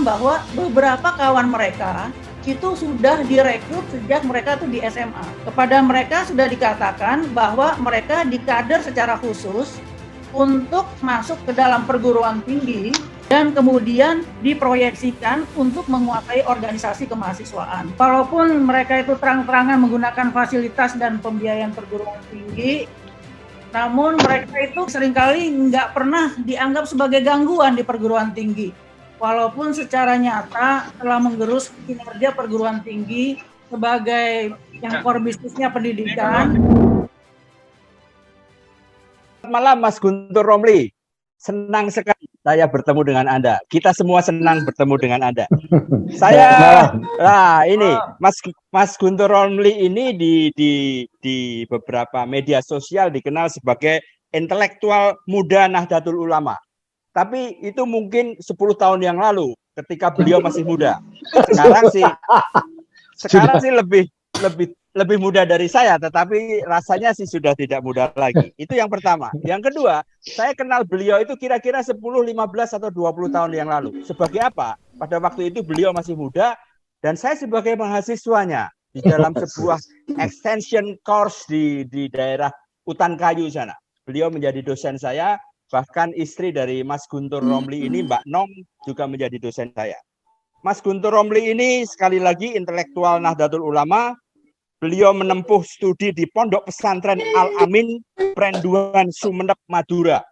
bahwa beberapa kawan mereka itu sudah direkrut sejak mereka tuh di SMA. Kepada mereka sudah dikatakan bahwa mereka dikader secara khusus untuk masuk ke dalam perguruan tinggi dan kemudian diproyeksikan untuk menguasai organisasi kemahasiswaan. Walaupun mereka itu terang-terangan menggunakan fasilitas dan pembiayaan perguruan tinggi, namun mereka itu seringkali nggak pernah dianggap sebagai gangguan di perguruan tinggi. Walaupun secara nyata telah menggerus kinerja perguruan tinggi sebagai yang core bisnisnya pendidikan. Selamat malam Mas Guntur Romli. Senang sekali saya bertemu dengan Anda. Kita semua senang bertemu dengan Anda. Mas Guntur Romli ini di beberapa media sosial dikenal sebagai intelektual muda Nahdlatul Ulama. Tapi itu mungkin 10 tahun yang lalu ketika beliau masih muda. Sekarang sih lebih muda dari saya, tetapi rasanya sih sudah tidak muda lagi. Itu yang pertama. Yang kedua, saya kenal beliau itu kira-kira 10, 15 atau 20 tahun yang lalu. Sebagai apa? Pada waktu itu beliau masih muda dan saya sebagai mahasiswanya di dalam sebuah extension course di daerah Utan Kayu sana. Beliau menjadi dosen saya. Bahkan istri dari Mas Guntur Romli ini, Mbak Nong, juga menjadi dosen saya. Mas Guntur Romli ini sekali lagi intelektual Nahdlatul Ulama. Beliau menempuh studi di Pondok Pesantren Al-Amin, Prenduan Sumeneb, Madura.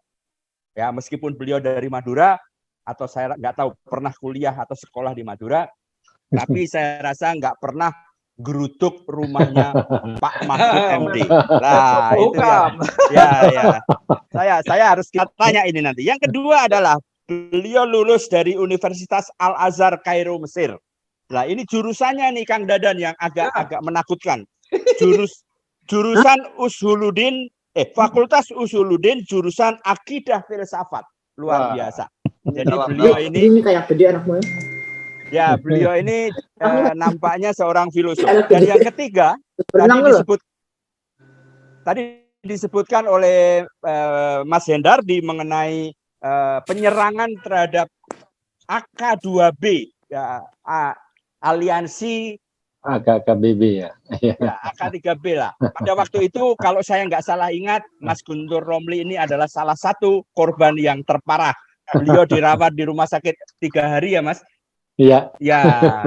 Ya, meskipun beliau dari Madura, atau saya nggak tahu pernah kuliah atau sekolah di Madura, tapi saya rasa nggak pernah gerutuk rumahnya Pak Mahfud MD. Nah, itu ya. Saya harus kita tanya ini nanti. Yang kedua adalah beliau lulus dari Universitas Al-Azhar Kairo, Mesir. Nah, ini jurusannya nih Kang Dadan yang agak menakutkan. Jurusan Fakultas Usuluddin, jurusan Akidah Filsafat. Luar biasa. Jadi beliau ini kayak gede anakmu. Ya, beliau ini nampaknya seorang filosof. Dan yang ketiga, tadi disebutkan oleh Mas Hendardi mengenai penyerangan terhadap AK2B, ya, aliansi AK3B ya. AK3B lah. Pada waktu itu kalau saya nggak salah ingat, Mas Guntur Romli ini adalah salah satu korban yang terparah. Beliau dirawat di rumah sakit 3 hari ya Mas. Iya. Ya,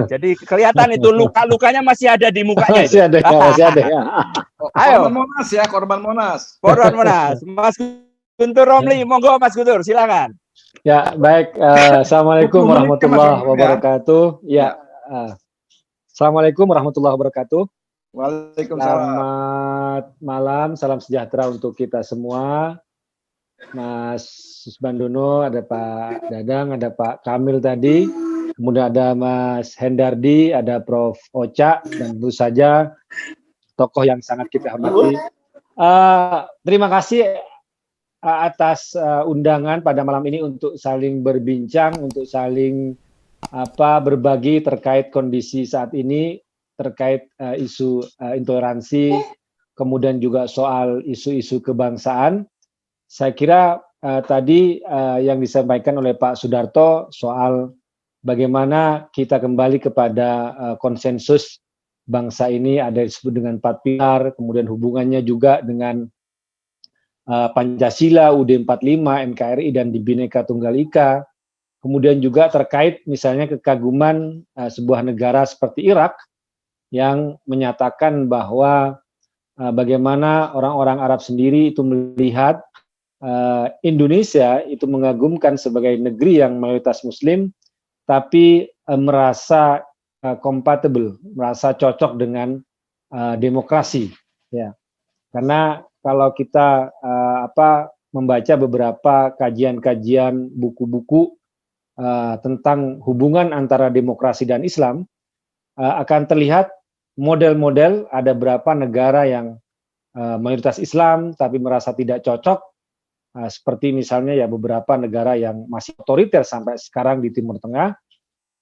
jadi kelihatan itu luka-lukanya masih ada di mukanya. Masih ada ya. Ayo. Korban Monas. Korban Monas. Mas Guntur Romli, monggo Mas Guntur, silakan. Ya, baik. Assalamualaikum warahmatullahi wabarakatuh. Ya. Assalamualaikum warahmatullahi wabarakatuh. Waalaikumsalam. Selamat malam, salam sejahtera untuk kita semua. Mas Susbandono, ada Pak Dadang, ada Pak Kamil tadi. Kemudian ada Mas Hendardi, ada Prof. Ocha, dan tentu saja tokoh yang sangat kita hormati. Terima kasih atas undangan pada malam ini untuk saling berbincang, untuk saling berbagi terkait kondisi saat ini, terkait isu intoleransi, kemudian juga soal isu-isu kebangsaan. Saya kira tadi yang disampaikan oleh Pak Sudarto soal bagaimana kita kembali kepada konsensus bangsa ini, ada disebut dengan 4 pilar, kemudian hubungannya juga dengan Pancasila, UUD 45, NKRI, dan di Bhinneka Tunggal Ika. Kemudian juga terkait misalnya kekaguman sebuah negara seperti Irak yang menyatakan bahwa bagaimana orang-orang Arab sendiri itu melihat Indonesia itu mengagumkan sebagai negeri yang mayoritas Muslim, tapi merasa compatible, merasa cocok dengan demokrasi, ya. Karena kalau kita membaca beberapa kajian-kajian buku-buku tentang hubungan antara demokrasi dan Islam, akan terlihat model-model ada berapa negara yang mayoritas Islam tapi merasa tidak cocok, seperti misalnya ya beberapa negara yang masih otoriter sampai sekarang di Timur Tengah,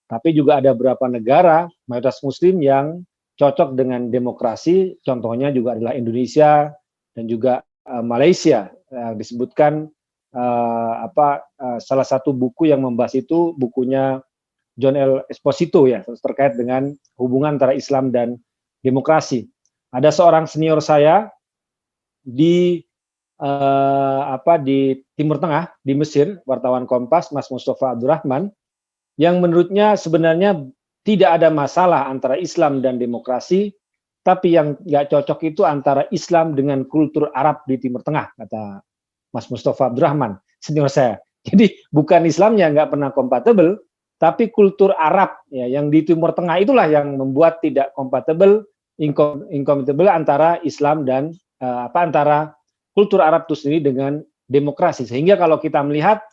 tapi juga ada beberapa negara mayoritas Muslim yang cocok dengan demokrasi, contohnya juga adalah Indonesia dan juga Malaysia. Disebutkan salah satu buku yang membahas itu bukunya John L. Esposito ya, terkait dengan hubungan antara Islam dan demokrasi. Ada seorang senior saya di di Timur Tengah, di Mesir, wartawan Kompas, Mas Mustafa Abdurrahman, yang menurutnya sebenarnya tidak ada masalah antara Islam dan demokrasi, tapi yang nggak cocok itu antara Islam dengan kultur Arab di Timur Tengah, kata Mas Mustafa Abdurrahman, senior saya. Jadi bukan Islamnya nggak pernah kompatibel, tapi kultur Arab ya, yang di Timur Tengah itulah yang membuat tidak kompatibel, incompatible antara Islam dan antara kultur Arab itu sendiri dengan demokrasi. Sehingga kalau kita melihat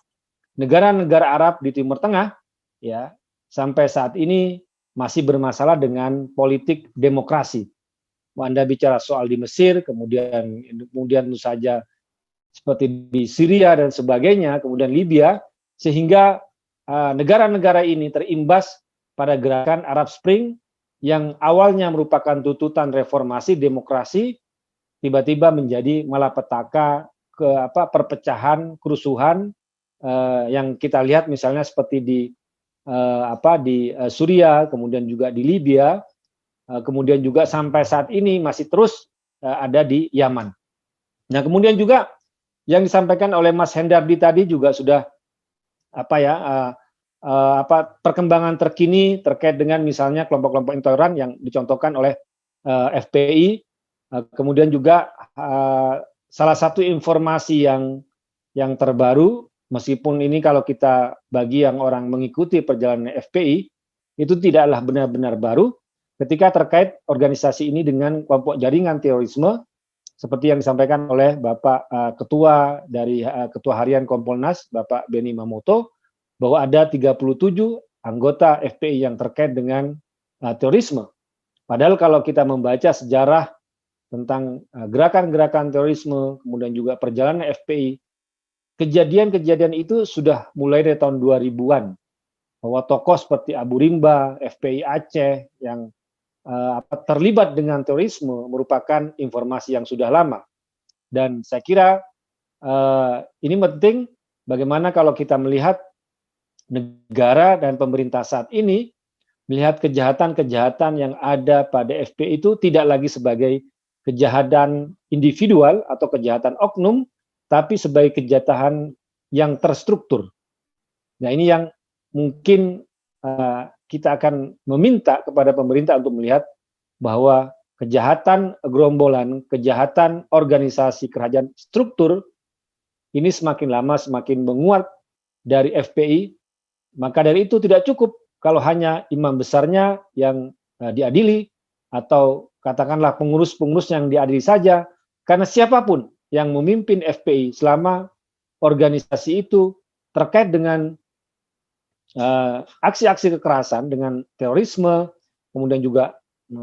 negara-negara Arab di Timur Tengah, ya sampai saat ini masih bermasalah dengan politik demokrasi. Anda bicara soal di Mesir, kemudian tentu saja seperti di Syria dan sebagainya, kemudian Libya, sehingga negara-negara ini terimbas pada gerakan Arab Spring yang awalnya merupakan tuntutan reformasi demokrasi, tiba-tiba menjadi malapetaka perpecahan, kerusuhan yang kita lihat misalnya seperti di Suriah, kemudian juga di Libya, kemudian juga sampai saat ini masih terus ada di Yaman. Nah, kemudian juga yang disampaikan oleh Mas Hendardi tadi juga sudah perkembangan terkini terkait dengan misalnya kelompok-kelompok intoleran yang dicontohkan oleh FPI. Kemudian juga salah satu informasi yang terbaru, meskipun ini kalau kita bagi yang orang mengikuti perjalanan FPI, itu tidaklah benar-benar baru, ketika terkait organisasi ini dengan kelompok jaringan terorisme, seperti yang disampaikan oleh Bapak Ketua dari Ketua Harian Kompolnas, Bapak Beni Mamoto, bahwa ada 37 anggota FPI yang terkait dengan terorisme. Padahal kalau kita membaca sejarah tentang gerakan-gerakan terorisme, kemudian juga perjalanan FPI, kejadian-kejadian itu sudah mulai dari tahun 2000-an. Bahwa tokoh seperti Abu Rimba, FPI Aceh, yang terlibat dengan terorisme merupakan informasi yang sudah lama. Dan saya kira ini penting bagaimana kalau kita melihat negara dan pemerintah saat ini melihat kejahatan-kejahatan yang ada pada FPI itu tidak lagi sebagai kejahatan individual atau kejahatan oknum, tapi sebagai kejahatan yang terstruktur. Nah, ini yang mungkin kita akan meminta kepada pemerintah untuk melihat bahwa kejahatan gerombolan, kejahatan organisasi kerajaan struktur ini semakin lama semakin menguat dari FPI. Maka dari itu tidak cukup kalau hanya imam besarnya yang diadili atau katakanlah pengurus-pengurus yang diadili saja, karena siapapun yang memimpin FPI selama organisasi itu terkait dengan aksi-aksi kekerasan, dengan terorisme, kemudian juga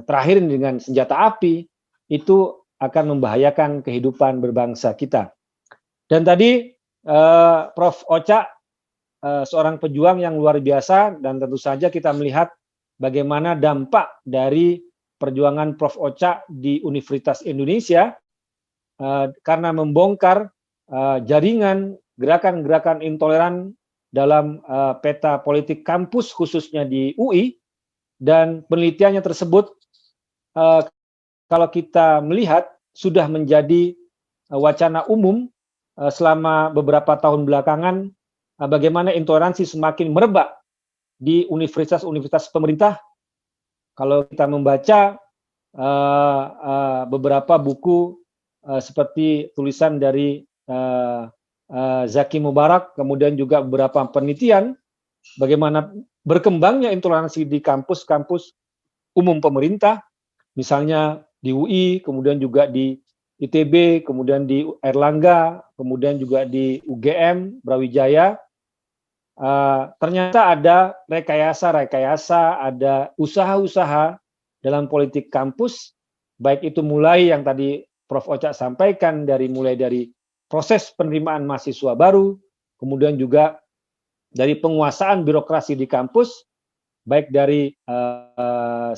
terakhir dengan senjata api, itu akan membahayakan kehidupan berbangsa kita. Dan tadi Prof. Ocha, seorang pejuang yang luar biasa, dan tentu saja kita melihat bagaimana dampak dari perjuangan Prof. Ocha di Universitas Indonesia karena membongkar jaringan gerakan-gerakan intoleran dalam peta politik kampus khususnya di UI, dan penelitiannya tersebut kalau kita melihat sudah menjadi wacana umum selama beberapa tahun belakangan, bagaimana intoleransi semakin merebak di universitas-universitas pemerintah. Kalau kita membaca beberapa buku seperti tulisan dari Zaki Mubarak, kemudian juga beberapa penelitian bagaimana berkembangnya intoleransi di kampus-kampus umum pemerintah, misalnya di UI, kemudian juga di ITB, kemudian di Airlangga, kemudian juga di UGM, Brawijaya. Ternyata ada rekayasa-rekayasa, ada usaha-usaha dalam politik kampus, baik itu mulai yang tadi Prof. Ocha sampaikan, mulai dari proses penerimaan mahasiswa baru, kemudian juga dari penguasaan birokrasi di kampus, baik dari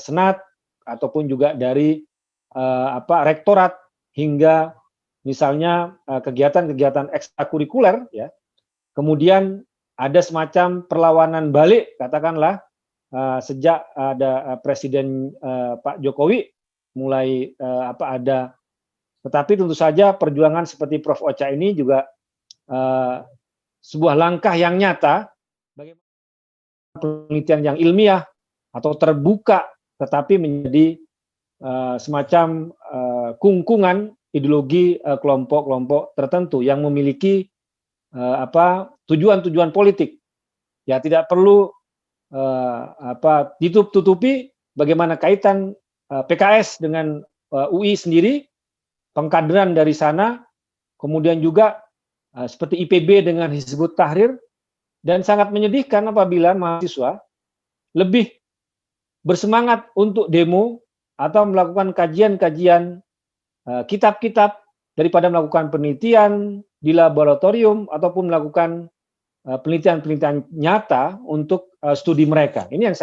senat ataupun juga dari rektorat, hingga misalnya kegiatan-kegiatan ekstrakurikuler, ya. Kemudian ada semacam perlawanan balik, katakanlah sejak ada Presiden Pak Jokowi mulai ada. Tetapi tentu saja perjuangan seperti Prof. Ocha ini juga sebuah langkah yang nyata bagaimana penelitian yang ilmiah atau terbuka, tetapi menjadi semacam kungkungan ideologi kelompok-kelompok tertentu yang memiliki tujuan-tujuan politik. Ya, tidak perlu ditutup-tutupi bagaimana kaitan PKS dengan UI sendiri, pengkaderan dari sana, kemudian juga seperti IPB dengan Hizbut Tahrir, dan sangat menyedihkan apabila mahasiswa lebih bersemangat untuk demo atau melakukan kajian-kajian kitab-kitab daripada melakukan penelitian di laboratorium ataupun melakukan penelitian-penelitian nyata untuk studi mereka. Ini yang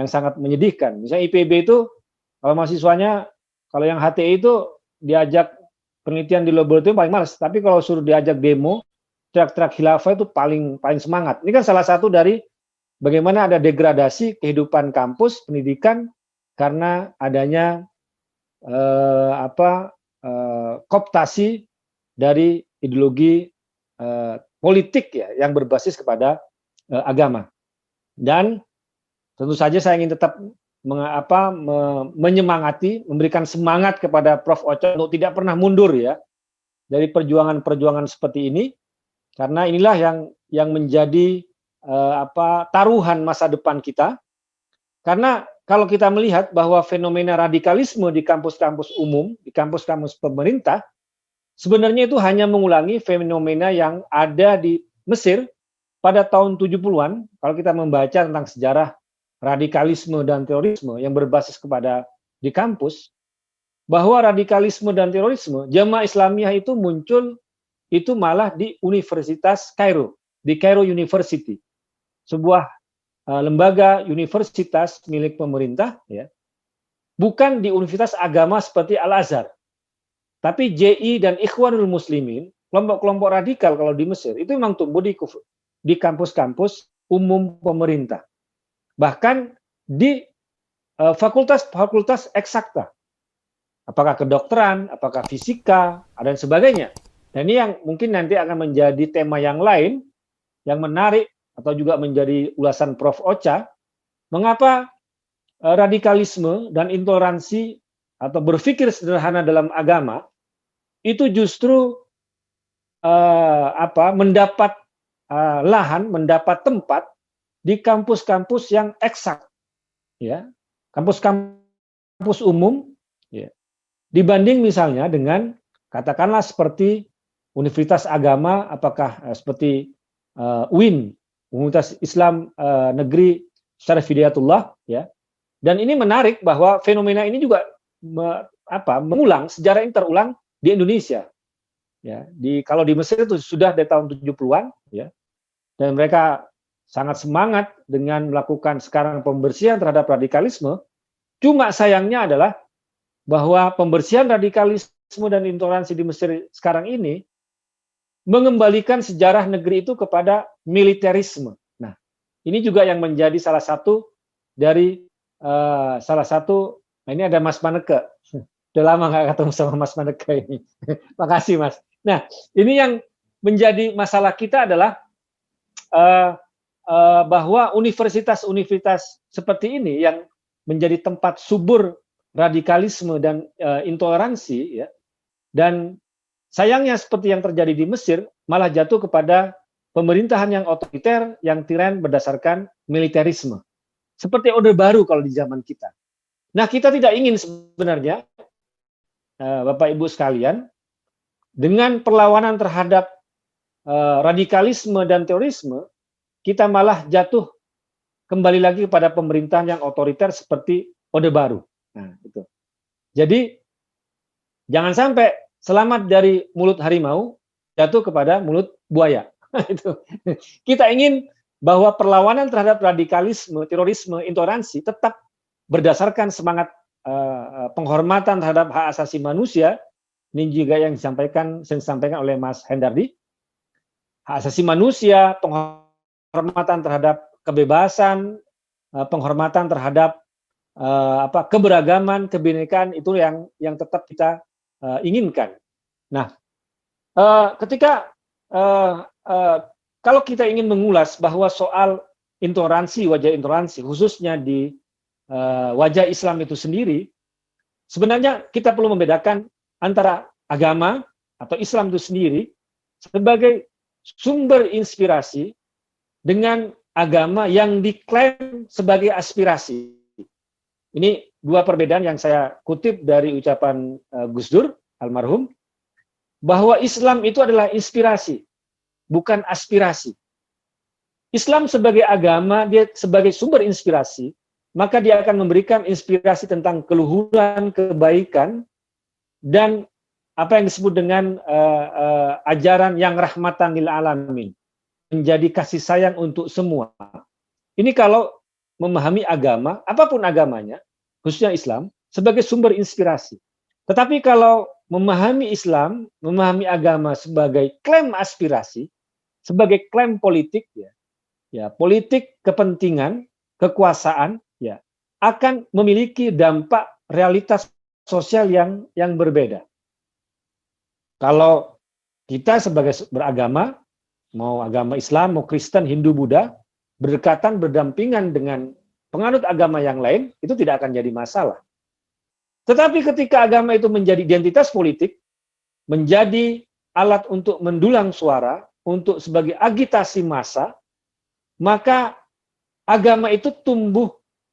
sangat menyedihkan. Misalnya IPB itu kalau mahasiswanya, kalau yang HTI itu diajak penelitian di laboratorium paling males, tapi kalau suruh diajak demo, teriak-teriak khilafah itu paling semangat. Ini kan salah satu dari bagaimana ada degradasi kehidupan kampus pendidikan karena adanya kooptasi dari ideologi politik ya yang berbasis kepada agama. Dan tentu saja saya ingin tetap menyemangati, memberikan semangat kepada Prof. Ocha untuk tidak pernah mundur ya dari perjuangan-perjuangan seperti ini, karena inilah yang menjadi taruhan masa depan kita. Karena kalau kita melihat bahwa fenomena radikalisme di kampus-kampus umum, di kampus-kampus pemerintah, sebenarnya itu hanya mengulangi fenomena yang ada di Mesir pada tahun 70-an. Kalau kita membaca tentang sejarah radikalisme dan terorisme yang berbasis kepada di kampus, bahwa radikalisme dan terorisme, Jamaah Islamiyah itu muncul itu malah di Universitas Kairo, di Cairo University, sebuah lembaga universitas milik pemerintah, ya, bukan di universitas agama seperti Al-Azhar, tapi JI dan Ikhwanul Muslimin, kelompok-kelompok radikal kalau di Mesir itu memang tumbuh di kampus-kampus umum pemerintah, bahkan di fakultas-fakultas eksakta, apakah kedokteran, apakah fisika, dan sebagainya. Dan ini yang mungkin nanti akan menjadi tema yang lain, yang menarik, atau juga menjadi ulasan Prof. Ocha, mengapa radikalisme dan intoleransi atau berpikir sederhana dalam agama itu justru mendapat lahan, mendapat tempat di kampus-kampus yang eksak, ya, kampus-kampus umum, ya, dibanding misalnya dengan katakanlah seperti universitas agama, apakah seperti UIN, Universitas Islam Negeri Syarif Hidayatullah, ya. Dan ini menarik bahwa fenomena ini juga mengulang, sejarah ini terulang di Indonesia. Ya, kalau di Mesir itu sudah dari tahun 70-an, ya. Dan mereka sangat semangat dengan melakukan sekarang pembersihan terhadap radikalisme. Cuma sayangnya adalah bahwa pembersihan radikalisme dan intoleransi di Mesir sekarang ini mengembalikan sejarah negeri itu kepada militerisme. Nah, ini juga yang menjadi salah satu dari ini ada Mas Maneke. Udah lama nggak ketemu sama Mas Maneke ini. Makasih Mas. Nah, ini yang menjadi masalah kita adalah bahwa universitas-universitas seperti ini yang menjadi tempat subur radikalisme dan intoleransi, ya, dan sayangnya seperti yang terjadi di Mesir, malah jatuh kepada pemerintahan yang otoriter, yang tiran berdasarkan militerisme. Seperti Orde Baru kalau di zaman kita. Nah, kita tidak ingin sebenarnya, Bapak Ibu sekalian, dengan perlawanan terhadap radikalisme dan terorisme, kita malah jatuh kembali lagi kepada pemerintahan yang otoriter seperti Orde Baru. Nah, itu. Jadi, jangan sampai selamat dari mulut harimau, jatuh kepada mulut buaya. Itu. Kita ingin bahwa perlawanan terhadap radikalisme, terorisme, intoleransi tetap berdasarkan semangat penghormatan terhadap hak asasi manusia. Ini juga yang disampaikan oleh Mas Hendardi. Hak asasi manusia, penghormatan terhadap kebebasan, penghormatan terhadap keberagaman, kebinekaan itu yang tetap kita inginkan. Nah, ketika kalau kita ingin mengulas bahwa soal intoleransi, wajah intoleransi, khususnya di wajah Islam itu sendiri, sebenarnya kita perlu membedakan antara agama atau Islam itu sendiri sebagai sumber inspirasi dengan agama yang diklaim sebagai aspirasi. Ini dua perbedaan yang saya kutip dari ucapan Gus Dur almarhum, bahwa Islam itu adalah inspirasi, bukan aspirasi. Islam sebagai agama, dia sebagai sumber inspirasi, maka dia akan memberikan inspirasi tentang keluhuran, kebaikan, dan apa yang disebut dengan ajaran yang rahmatan lil alamin, menjadi kasih sayang untuk semua. Ini kalau memahami agama, apapun agamanya, khususnya Islam, sebagai sumber inspirasi. Tetapi kalau memahami Islam, memahami agama sebagai klaim aspirasi, sebagai klaim politik, ya politik kepentingan, kekuasaan, ya akan memiliki dampak realitas sosial yang berbeda. Kalau kita sebagai beragama, mau agama Islam, mau Kristen, Hindu, Buddha, berdekatan, berdampingan dengan penganut agama yang lain, itu tidak akan jadi masalah. Tetapi ketika agama itu menjadi identitas politik, menjadi alat untuk mendulang suara, untuk sebagai agitasi massa, maka agama itu tumbuh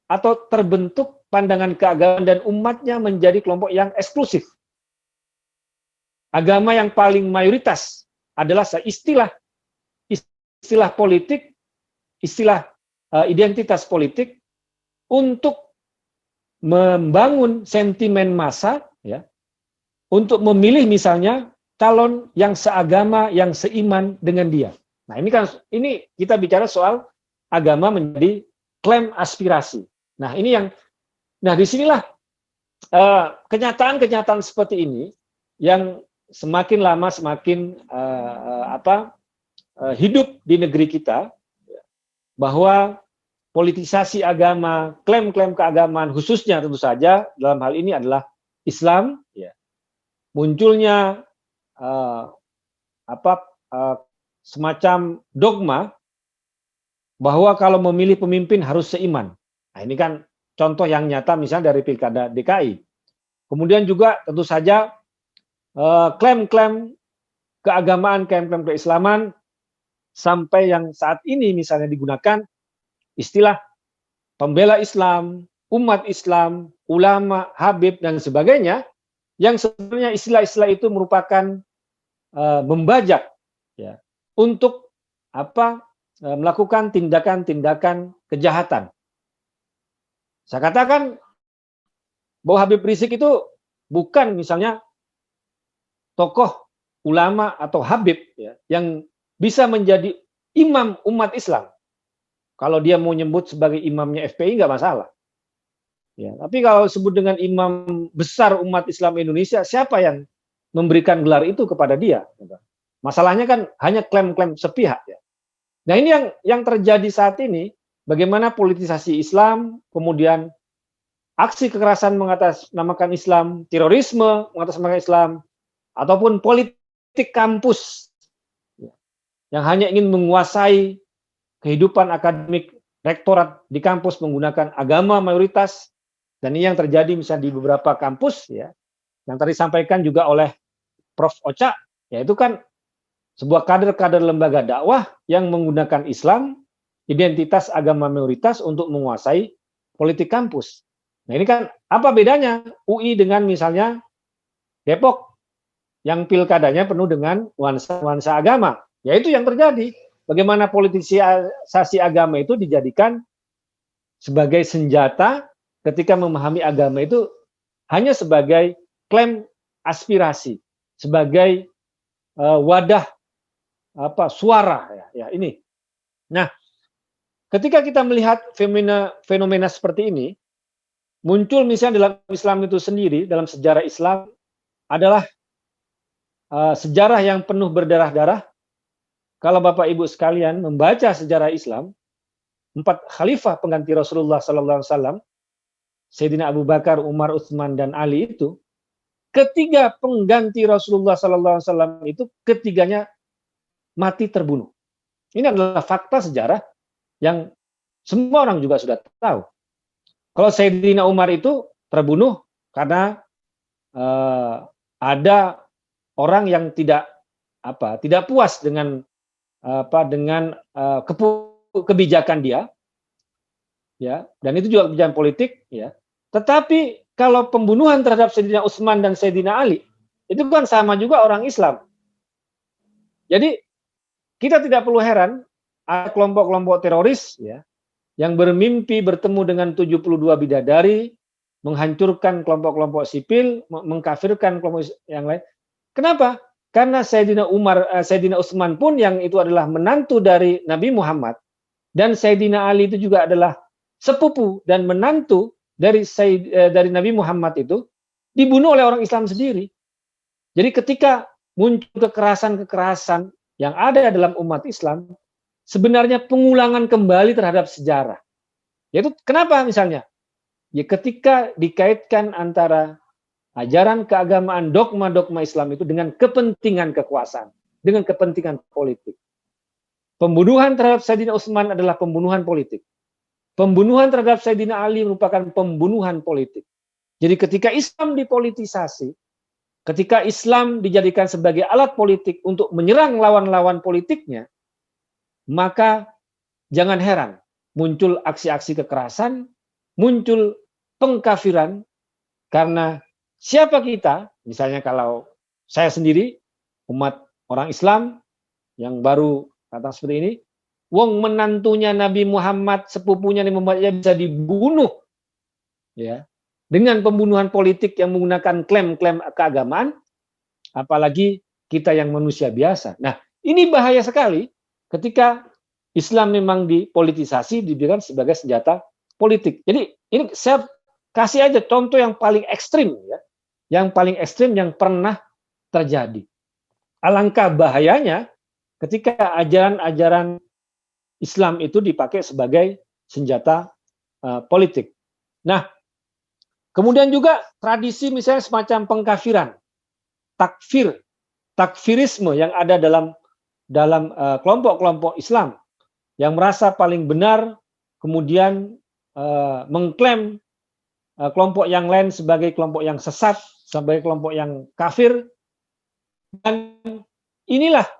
atau terbentuk pandangan keagamaan dan umatnya menjadi kelompok yang eksklusif. Agama yang paling mayoritas adalah istilah politik, istilah identitas politik untuk membangun sentimen massa, ya, untuk memilih misalnya calon yang seagama, yang seiman dengan dia. Nah, ini kita bicara soal agama menjadi klaim aspirasi. Nah, disinilah kenyataan-kenyataan seperti ini yang semakin lama semakin hidup di negeri kita, bahwa politisasi agama, klaim-klaim keagamaan, khususnya tentu saja dalam hal ini adalah Islam, ya, munculnya semacam dogma bahwa kalau memilih pemimpin harus seiman. Nah, ini kan contoh yang nyata misalnya dari Pilkada DKI. Kemudian juga tentu saja klaim-klaim keagamaan, klaim-klaim keislaman, sampai yang saat ini misalnya digunakan istilah pembela Islam, umat Islam, ulama, habib, dan sebagainya, yang sebenarnya istilah-istilah itu merupakan membajak, ya, untuk melakukan tindakan-tindakan kejahatan. Saya katakan bahwa Habib Rizik itu bukan misalnya tokoh ulama atau habib, ya, yang bisa menjadi imam umat Islam. Kalau dia mau nyebut sebagai imamnya FPI nggak masalah. Ya, tapi kalau sebut dengan imam besar umat Islam Indonesia, siapa yang memberikan gelar itu kepada dia? Masalahnya kan hanya klaim-klaim sepihak. Ya. Nah, ini yang terjadi saat ini, bagaimana politisasi Islam, kemudian aksi kekerasan mengatasnamakan Islam, terorisme mengatasnamakan Islam, ataupun politik kampus yang hanya ingin menguasai kehidupan akademik rektorat di kampus menggunakan agama mayoritas, dan ini yang terjadi misalnya di beberapa kampus, ya, yang tadi disampaikan juga oleh Prof. Ocha, yaitu kan sebuah kader-kader lembaga dakwah yang menggunakan Islam, identitas agama mayoritas untuk menguasai politik kampus. Nah, ini kan apa bedanya UI dengan misalnya Depok yang pilkadanya penuh dengan nuansa agama? Yaitu yang terjadi. Bagaimana politisasi agama itu dijadikan sebagai senjata ketika memahami agama itu hanya sebagai klaim aspirasi, sebagai wadah suara, ya ini. Nah, ketika kita melihat fenomena seperti ini, muncul misalnya dalam Islam itu sendiri, dalam sejarah Islam adalah sejarah yang penuh berdarah-darah. Kalau Bapak Ibu sekalian membaca sejarah Islam, 4 khalifah pengganti Rasulullah sallallahu alaihi wasallam, Sayyidina Abu Bakar, Umar, Utsman dan Ali itu, ketiga pengganti Rasulullah sallallahu alaihi wasallam itu ketiganya mati terbunuh. Ini adalah fakta sejarah yang semua orang juga sudah tahu. Kalau Sayyidina Umar itu terbunuh karena ada orang yang tidak puas dengan kebijakan dia, ya, dan itu juga kebijakan politik, ya. Tetapi kalau pembunuhan terhadap Sayyidina Utsman dan Sayyidina Ali itu kan sama juga orang Islam. Jadi kita tidak perlu heran ada kelompok-kelompok teroris, ya, yang bermimpi bertemu dengan 72 bidadari, menghancurkan kelompok-kelompok sipil, mengkafirkan kelompok yang lain. Kenapa? Karena Sayyidina Utsman pun yang itu adalah menantu dari Nabi Muhammad, dan Sayyidina Ali itu juga adalah sepupu dan menantu dari Nabi Muhammad itu dibunuh oleh orang Islam sendiri. Jadi ketika muncul kekerasan-kekerasan yang ada dalam umat Islam, sebenarnya pengulangan kembali terhadap sejarah. Yaitu kenapa misalnya? Ya ketika dikaitkan antara ajaran keagamaan, dogma-dogma Islam itu dengan kepentingan kekuasaan, dengan kepentingan politik. Pembunuhan terhadap Sayyidina Utsman adalah pembunuhan politik. Pembunuhan terhadap Sayyidina Ali merupakan pembunuhan politik. Jadi ketika Islam dipolitisasi, ketika Islam dijadikan sebagai alat politik untuk menyerang lawan-lawan politiknya, maka jangan heran muncul aksi-aksi kekerasan, muncul pengkafiran, karena siapa kita, misalnya kalau saya sendiri, umat orang Islam yang baru datang seperti ini, wong menantunya Nabi Muhammad, sepupunya Nabi Muhammad bisa dibunuh, ya, dengan pembunuhan politik yang menggunakan klaim-klaim keagamaan, apalagi kita yang manusia biasa. Nah, ini bahaya sekali ketika Islam memang dipolitisasi, diberikan sebagai senjata politik. Jadi ini saya kasih aja contoh yang paling ekstrim, ya, yang paling ekstrim yang pernah terjadi. Alangkah bahayanya ketika ajaran-ajaran Islam itu dipakai sebagai senjata politik. Nah, kemudian juga tradisi misalnya semacam pengkafiran, takfirisme yang ada dalam kelompok-kelompok Islam yang merasa paling benar, kemudian mengklaim kelompok yang lain sebagai kelompok yang sesat, sebagai kelompok yang kafir. Dan inilah,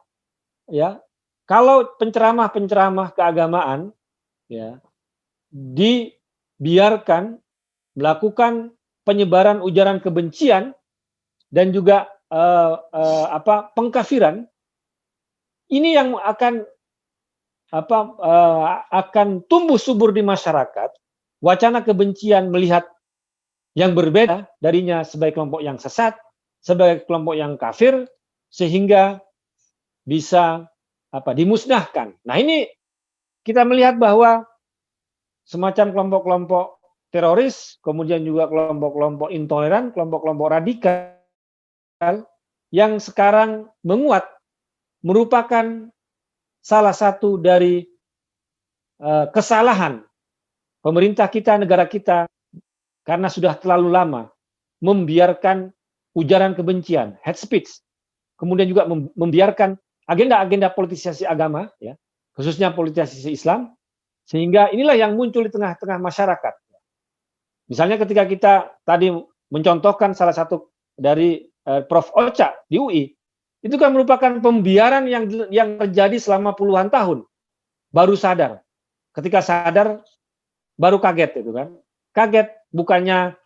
ya, kalau penceramah-penceramah keagamaan, ya, dibiarkan melakukan penyebaran ujaran kebencian dan juga pengkafiran, ini yang akan tumbuh subur di masyarakat, wacana kebencian melihat yang berbeda darinya sebagai kelompok yang sesat, sebagai kelompok yang kafir, sehingga bisa dimusnahkan. Nah, ini kita melihat bahwa semacam kelompok-kelompok teroris, kemudian juga kelompok-kelompok intoleran, kelompok-kelompok radikal yang sekarang menguat, merupakan salah satu dari kesalahan pemerintah kita, negara kita, karena sudah terlalu lama membiarkan ujaran kebencian, hate speech, kemudian juga membiarkan agenda-agenda politisasi agama, ya, khususnya politisasi Islam, sehingga inilah yang muncul di tengah-tengah masyarakat. Misalnya ketika kita tadi mencontohkan salah satu dari Prof. Ocha di UI, itu kan merupakan pembiaran yang terjadi selama puluhan tahun. Baru sadar. Ketika sadar, baru kaget itu kan. Kaget, bukannya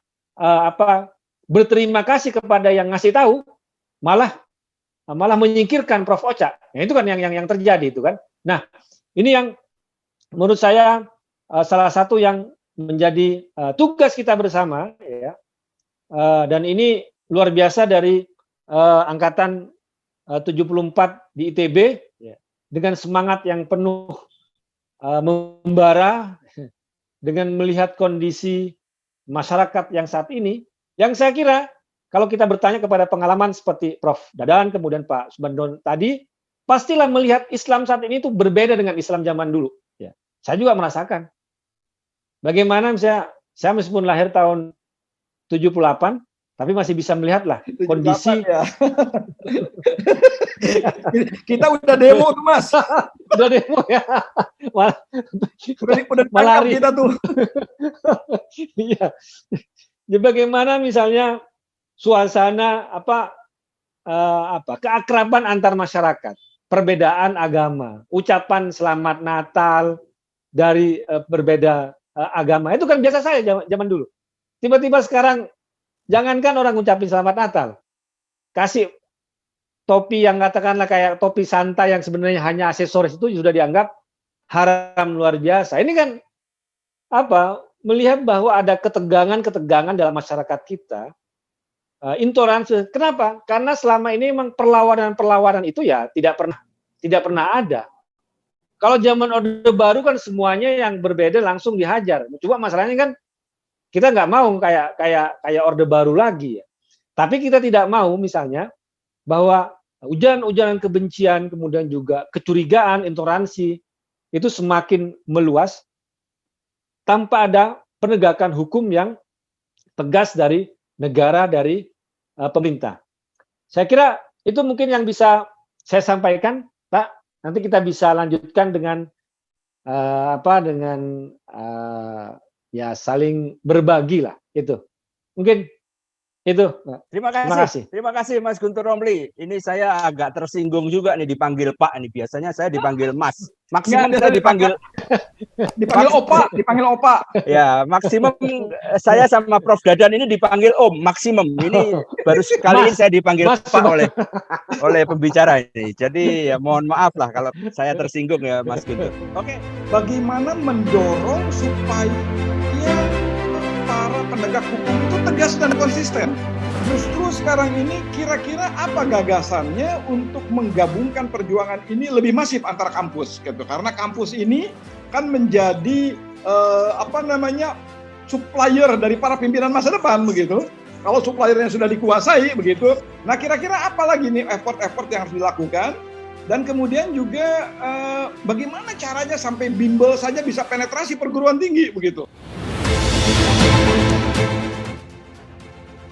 berterima kasih kepada yang ngasih tahu, malah menyingkirkan Prof. Ocha. Nah, itu kan yang terjadi itu kan. Nah, ini yang menurut saya salah satu yang menjadi tugas kita bersama, ya. Dan ini luar biasa dari angkatan 74 di ITB, ya, dengan semangat yang penuh membara, dengan melihat kondisi masyarakat yang saat ini, yang saya kira kalau kita bertanya kepada pengalaman seperti Prof. Dadan, kemudian Pak Subandon tadi, pastilah melihat Islam saat ini itu berbeda dengan Islam zaman dulu. Ya. Saya juga merasakan. Bagaimana misalnya, saya meskipun lahir tahun 78, tapi masih bisa melihat lah 78 kondisi. ya. Kita udah demo tuh Mas. Udah demo ya. Udah ditangkap kita tuh. Iya. Jadi bagaimana misalnya suasana keakraban antar masyarakat, perbedaan agama, ucapan selamat Natal dari berbeda agama, itu kan biasa saya zaman dulu. Tiba-tiba sekarang jangankan orang ngucapin selamat Natal, kasih topi yang katakanlah kayak topi santai yang sebenarnya hanya aksesoris itu sudah dianggap haram luar biasa. Ini kan melihat bahwa ada ketegangan dalam masyarakat kita, intoleransi. Kenapa? Karena selama ini memang perlawanan itu ya tidak pernah ada. Kalau zaman Orde Baru kan semuanya yang berbeda langsung dihajar. Cuma masalahnya kan kita nggak mau kayak Orde Baru lagi ya. Tapi kita tidak mau misalnya bahwa ujaran kebencian, kemudian juga kecurigaan, intoleransi itu semakin meluas tanpa ada penegakan hukum yang tegas dari negara, dari pemerintah. Saya kira itu mungkin yang bisa saya sampaikan, Pak. Nanti kita bisa lanjutkan dengan ya saling berbagi lah, itu. Mungkin itu. Terima kasih Mas Guntur Romli. Ini saya agak tersinggung juga nih dipanggil Pak nih. Biasanya saya dipanggil Mas. Maksimum saya dipanggil Opa. Ya, maksimum saya sama Prof Dadan ini dipanggil Om, maksimum. Ini baru sekali ini saya dipanggil Pak oleh pembicara ini. Jadi ya mohon maaf lah kalau saya tersinggung ya Mas Guntur. Oke. Bagaimana mendorong supaya para penegak hukum itu tegas dan konsisten. Justru sekarang ini kira-kira apa gagasannya untuk menggabungkan perjuangan ini lebih masif antara kampus gitu. Karena kampus ini kan menjadi supplier dari para pimpinan masa depan begitu. Kalau suppliernya sudah dikuasai begitu. Nah, kira-kira apa lagi nih effort-effort yang harus dilakukan? Dan kemudian juga bagaimana caranya sampai bimbel saja bisa penetrasi perguruan tinggi begitu.